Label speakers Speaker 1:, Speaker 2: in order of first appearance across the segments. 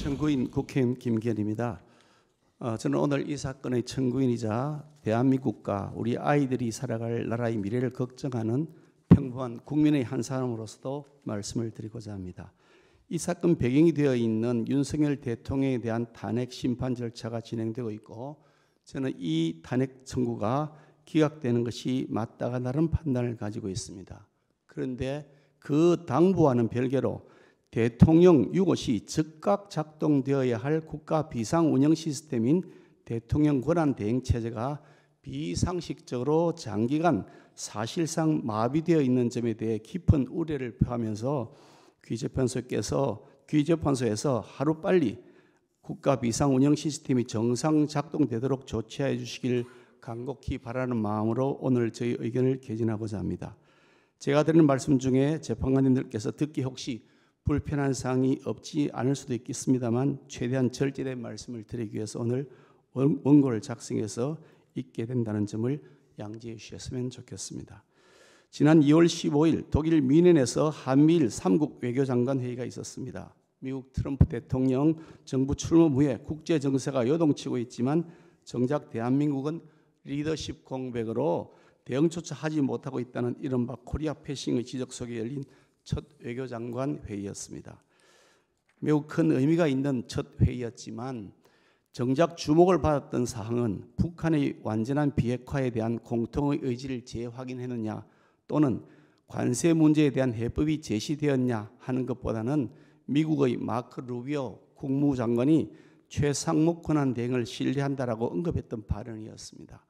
Speaker 1: 청구인 국회의원 김기현입니다. 저는 오늘 이 사건의 청구인이자 대한민국과 우리 아이들이 살아갈 나라의 미래를 걱정하는 평범한 국민의 한 사람으로서도 말씀을 드리고자 합니다. 이 사건 배경이 되어 있는 윤석열 대통령에 대한 탄핵 심판 절차가 진행되고 있고, 저는 이 탄핵 청구가 기각되는 것이 맞다가 나름 판단을 가지고 있습니다. 그런데 그 당부와는 별개로 대통령 유고시 즉각 작동되어야 할 국가 비상운영 시스템인 대통령 권한대행체제가 비상식적으로 장기간 사실상 마비되어 있는 점에 대해 깊은 우려를 표하면서 귀재판소에서 하루빨리 국가 비상운영 시스템이 정상 작동되도록 조치해 주시길 간곡히 바라는 마음으로 오늘 저희 의견을 개진하고자 합니다. 제가 드리는 말씀 중에 재판관님들께서 듣기 혹시 불편한 사항이 없지 않을 수도 있겠습니다만, 최대한 절제된 말씀을 드리기 위해서 오늘 원고를 작성해서 읽게 된다는 점을 양지해 주셨으면 좋겠습니다. 지난 2월 15일 독일 뮌헨에서 한미일 3국 외교장관 회의가 있었습니다. 미국 트럼프 대통령 정부 출범 후에 국제 정세가 요동치고 있지만 정작 대한민국은 리더십 공백으로 대응 조치하지 못하고 있다는 이른바 코리아 패싱의 지적 속에 열린 첫 외교장관 회의였습니다. 매우 큰 의미가 있는 첫 회의였지만 정작 주목을 받았던 사항은 북한의 완전한 비핵화에 대한 공통의 의지를 재확인했느냐, 또는 관세 문제에 대한 해법이 제시되었냐 하는 것보다는 미국의 마크 루비오 국무장관이 최상목 권한 대행을 신뢰한다라고 언급했던 발언이었습니다.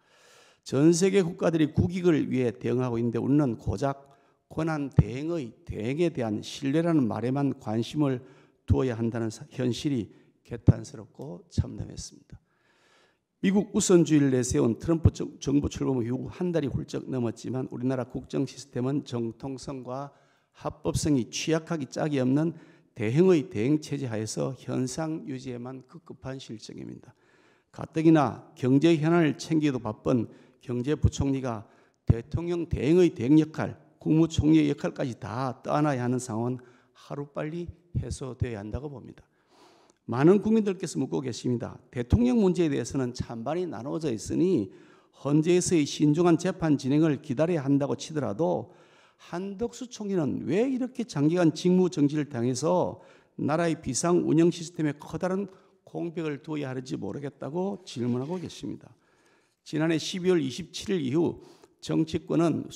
Speaker 1: 전 세계 국가들이 국익을 위해 대응하고 있는데 우리는 고작 권한 대행에 대한 신뢰라는 말에만 관심을 두어야 한다는 현실이 개탄스럽고 참담했습니다. 미국 우선주의를 내세운 트럼프 정부 출범 이후 한 달이 훌쩍 넘었지만 우리나라 국정 시스템은 정통성과 합법성이 취약하기 짝이 없는 대형의 대행체제 하에서 현상 유지에만 급급한 실정입니다. 가뜩이나 경제 현안을 챙기기도 바쁜 경제부총리가 대통령 대행의 대행 역할, 국무총리의 역할까지 다 떠안아야 하는 상황은 하루빨리 해소되어야 한다고 봅니다. 많은 국민들께서 묻고 계십니다. 대통령 문제에 대해서는 찬반이 나누어져 있으니 헌재에서의 신중한 재판 진행을 기다려야 한다고 치더라도 한덕수 총리는 왜 이렇게 장기간 직무 정지를 당해서 나라의 비상 운영 시스템에 커다란 공백을 두어야 하는지 모르겠다고 질문하고 계십니다. 지난해 12월 27일 이후 정치권은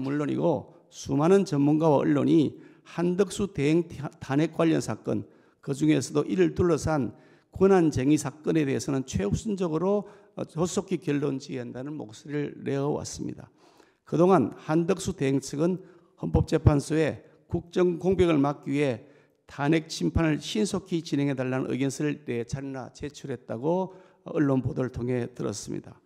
Speaker 1: 물론이고 수많은 전문가와 언론이 한덕수 대행 탄핵 관련 사건, 그중에서도 이를 둘러싼 권한쟁의 사건에 대해서는 최우선적으로 조속히 결론 지어야 한다는 목소리를 내어왔습니다. 그동안 한덕수 대행 측은 헌법재판소에 국정 공백을 막기 위해 탄핵 심판을 신속히 진행해달라는 의견서를 4차례나 제출했다고 언론 보도를 통해 들었습니다.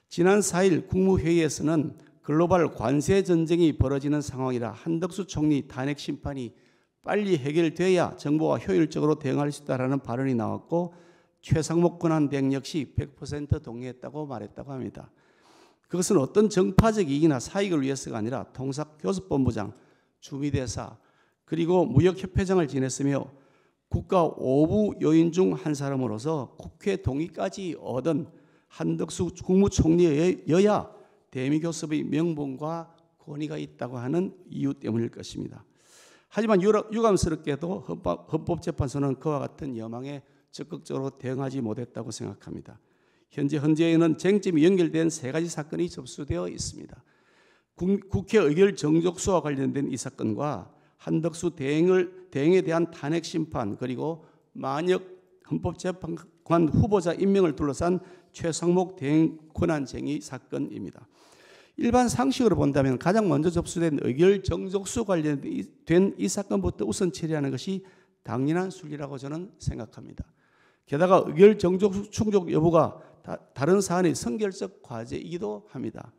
Speaker 1: 지난 4일 국무회의에서는 글로벌 관세 전쟁이 벌어지는 상황이라 한덕수 총리 탄핵 심판이 빨리 해결돼야 정부가 효율적으로 대응할 수 있다라는 발언이 나왔고, 최상목 권한 대행 역시 100% 동의했다고 말했다고 합니다. 그것은 어떤 정파적 이익이나 사익을 위해서가 아니라 통상교섭본부장, 주미대사, 그리고 무역협회장을 지냈으며 국가 5부 요인 중 한 사람으로서 국회 동의까지 얻은 한덕수 국무총리여야 대미교섭의 명분과 권위가 있다고 하는 이유 때문일 것입니다. 하지만 유감스럽게도 헌법재판소는 그와 같은 여망에 적극적으로 대응하지 못했다고 생각합니다. 현재 헌재에는 쟁점이 연결된 3가지 사건이 접수되어 있습니다. 국회 의결 정족수와 관련된 이 사건과 한덕수 대행에 대한 탄핵 심판, 그리고 만역 헌법재판관 후보자 임명을 둘러싼 최상목 대행 권한쟁의 사건입니다. 일반 상식으로 본다면 가장 먼저 접수된 의결 정족수 관련된 이 사건부터 우선 처리하는 것이 당연한 순리라고 저는 생각합니다. 게다가 의결 정족수 충족 여부가 다른 사안의 선결적 과제이기도 합니다.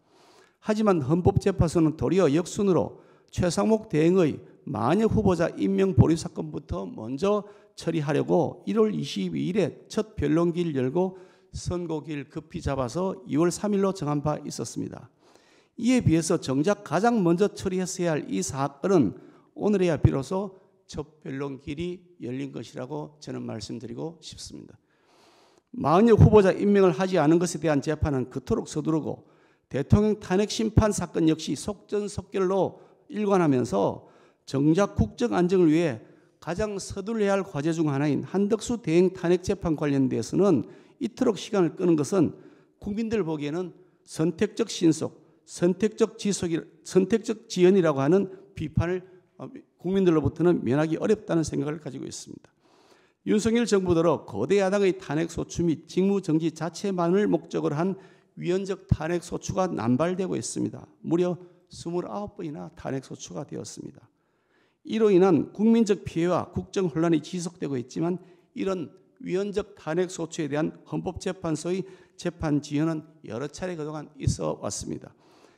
Speaker 1: 하지만 헌법재판소는 도리어 역순으로 최상목 대행의 만역 후보자 임명 보류 사건부터 먼저 처리하려고 1월 22일에 첫 변론기를 열고 선고기를 급히 잡아서 2월 3일로 정한 바 있었습니다. 이에 비해서 정작 가장 먼저 처리했어야 할 이 사건은 오늘에야 비로소 첫 변론길이 열린 것이라고 저는 말씀드리고 싶습니다. 만약 후보자 임명을 하지 않은 것에 대한 재판은 그토록 서두르고 대통령 탄핵 심판 사건 역시 속전속결로 일관하면서 정작 국정 안정을 위해 가장 서둘러야 할 과제 중 하나인 한덕수 대행 탄핵 재판 관련돼서는 이토록 시간을 끄는 것은 국민들 보기에는 선택적 신속, 선택적 지연이라고 하는 비판을 국민들로부터는 면하기 어렵다는 생각을 가지고 있습니다. 윤석열 정부 들어 거대 야당의 탄핵 소추 및 직무정지 자체만을 목적으로 한 위헌적 탄핵 소추가 남발되고 있습니다. 무려 29번이나 탄핵 소추가 되었습니다. 이로 인한 국민적 피해와 국정 혼란이 지속되고 있지만 이런 위헌적 탄핵 소추에 대한 헌법재판소의 재판 지연은 여러 차례 그동안 있어 왔습니다.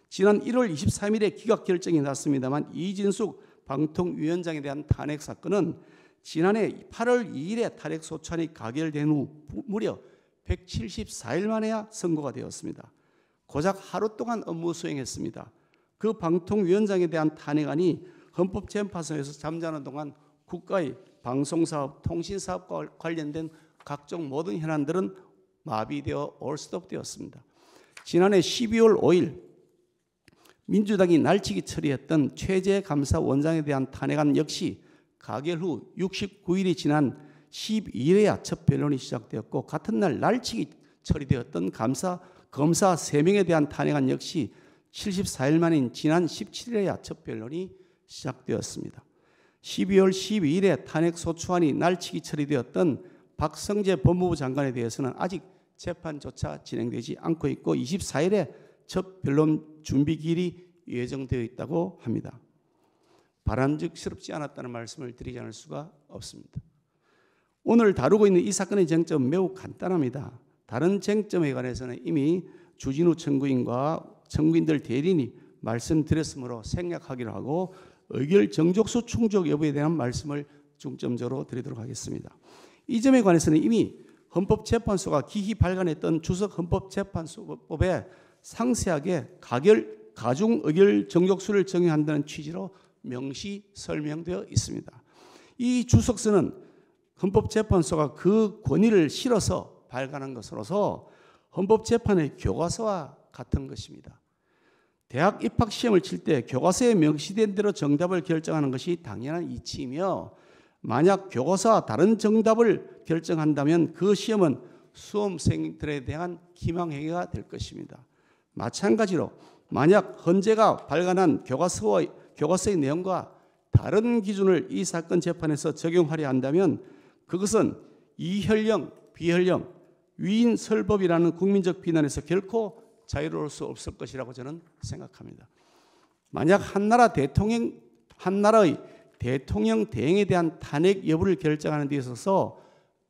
Speaker 1: 지난 1월 23일에 기각 결정이 났습니다만 이진숙 방통위원장에 대한 탄핵 사건은 지난해 8월 2일에 탄핵 소추안이 가결된 후 무려 174일 만에야 선고가 되었습니다. 고작 하루 동안 업무 수행했습니다. 그 방통위원장에 대한 탄핵안이 헌법재판소에서 잠자는 동안 국가의 방송사업, 통신사업과 관련된 각종 모든 현안들은 마비되어 올스톱되었습니다. 지난해 12월 5일 민주당이 날치기 처리했던 최재 감사원장에 대한 탄핵안 역시 가결 후 69일이 지난 12일에야 첫 변론이 시작되었고 같은 날 날치기 처리되었던 검사 3명에 대한 탄핵안 역시 74일 만인 지난 17일에야 첫 변론이 시작되었습니다. 12월 12일에 탄핵 소추안이 날치기 처리되었던 박성재 법무부 장관에 대해서는 아직 재판조차 진행되지 않고 있고 24일에 첫 변론 준비기일이 예정되어 있다고 합니다. 바람직스럽지 않았다는 말씀을 드리지 않을 수가 없습니다. 오늘 다루고 있는 이 사건의 쟁점은 매우 간단합니다. 다른 쟁점에 관해서는 이미 주진우 청구인과 청구인들 대리인이 말씀드렸으므로 생략하기로 하고 의결 정족수 충족 여부에 대한 말씀을 중점적으로 드리도록 하겠습니다. 이 점에 관해서는 이미 헌법재판소가 기히 발간했던 주석 헌법재판소법에 상세하게 가중 의결 정족수를 정의한다는 취지로 명시 설명되어 있습니다. 이 주석서는 헌법재판소가 그 권위를 실어서 발간한 것으로서 헌법재판의 교과서와 같은 것입니다. 대학 입학시험을 칠 때 교과서에 명시된 대로 정답을 결정하는 것이 당연한 이치이며 만약 교과서와 다른 정답을 결정한다면 그 시험은 수험생들에 대한 기망행위가 될 것입니다. 마찬가지로 만약 헌재가 발간한 교과서의 내용과 다른 기준을 이 사건 재판에서 적용하려 한다면 그것은 이현령, 비현령, 위인설법이라는 국민적 비난에서 결코 자유로울 수 없을 것이라고 저는 생각합니다. 만약 한나라의 대통령 대행에 대한 탄핵 여부를 결정하는 데 있어서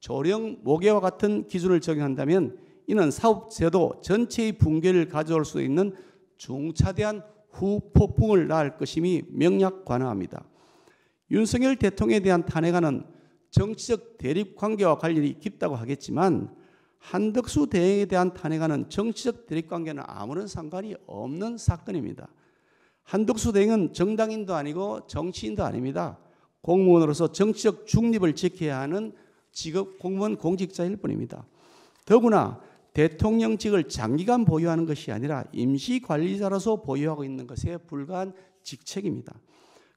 Speaker 1: 조령, 모계와 같은 기준을 적용한다면 이는 사법제도 전체의 붕괴를 가져올 수 있는 중차대한 후폭풍을 낳을 것임이 명약관화합니다. 윤석열 대통령에 대한 탄핵안은 정치적 대립관계와 관련이 깊다고 하겠지만 한덕수 대행에 대한 탄핵안은 정치적 대립관계는 아무런 상관이 없는 사건입니다. 한덕수 대행은 정당인도 아니고 정치인도 아닙니다. 공무원으로서 정치적 중립을 지켜야 하는 직업 공무원 공직자일 뿐입니다. 더구나 대통령직을 장기간 보유하는 것이 아니라 임시관리자로서 보유하고 있는 것에 불과한 직책입니다.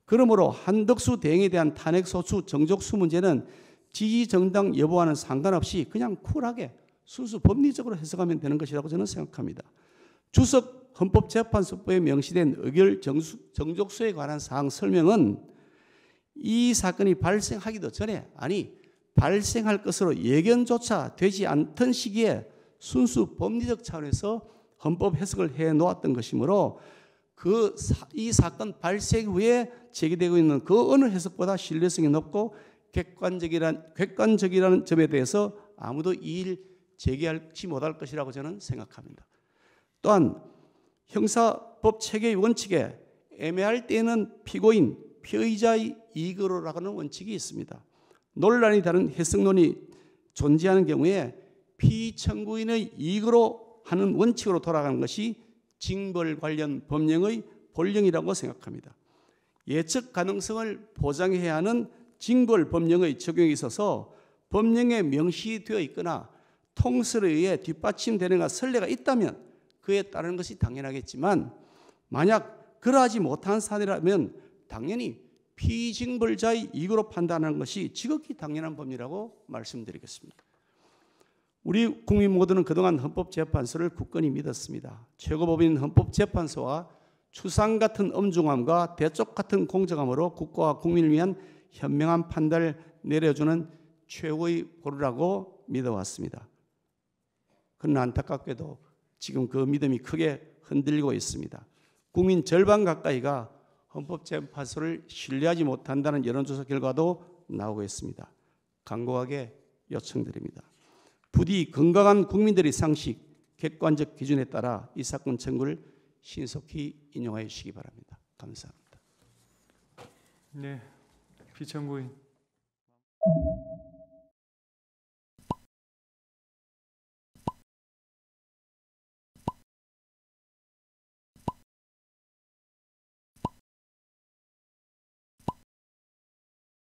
Speaker 1: 그러므로 한덕수 대행에 대한 탄핵소추 정족수 문제는 지지정당 여부와는 상관없이 그냥 쿨하게 순수 법리적으로 해석하면 되는 것이라고 저는 생각합니다. 주석 헌법재판소법에 명시된 의결 정족수에 관한 사항 설명은 이 사건이 발생하기도 전에 발생할 것으로 예견조차 되지 않던 시기에 순수 법리적 차원에서 헌법 해석을 해놓았던 것이므로 이 사건 발생 후에 제기되고 있는 그 어느 해석보다 신뢰성이 높고 객관적이라는 점에 대해서 아무도 이의를 제기하지 못할 것이라고 저는 생각합니다. 또한 형사법 체계의 원칙에 애매할 때에는 피고인, 피의자의 이익으로 하는 원칙이 있습니다. 논란이 다른 해석론이 존재하는 경우에 피청구인의 이익으로 하는 원칙으로 돌아가는 것이 징벌 관련 법령의 본령이라고 생각합니다. 예측 가능성을 보장해야 하는 징벌 법령의 적용에 있어서 법령에 명시되어 있거나 통설에 의해 뒷받침되는 선례가 있다면 그에 따르는 것이 당연하겠지만 만약 그러하지 못한 사례라면 당연히 피징벌자의 이익으로 판단하는 것이 지극히 당연한 법리라고 말씀드리겠습니다. 우리 국민 모두는 그동안 헌법재판소를 굳건히 믿었습니다. 최고법인 헌법재판소와 추상 같은 엄중함과 대쪽 같은 공정함으로 국가와 국민을 위한 현명한 판단을 내려주는 최고의 보루라고 믿어왔습니다. 그러나 안타깝게도 지금 그 믿음이 크게 흔들리고 있습니다. 국민 절반 가까이가 헌법재판소를 신뢰하지 못한다는 여론조사 결과도 나오고 있습니다. 간곡하게 요청드립니다. 부디 건강한 국민들의 상식, 객관적 기준에 따라 이 사건 청구를 신속히 인용하여 주시기 바랍니다. 감사합니다.
Speaker 2: 네, 피청구인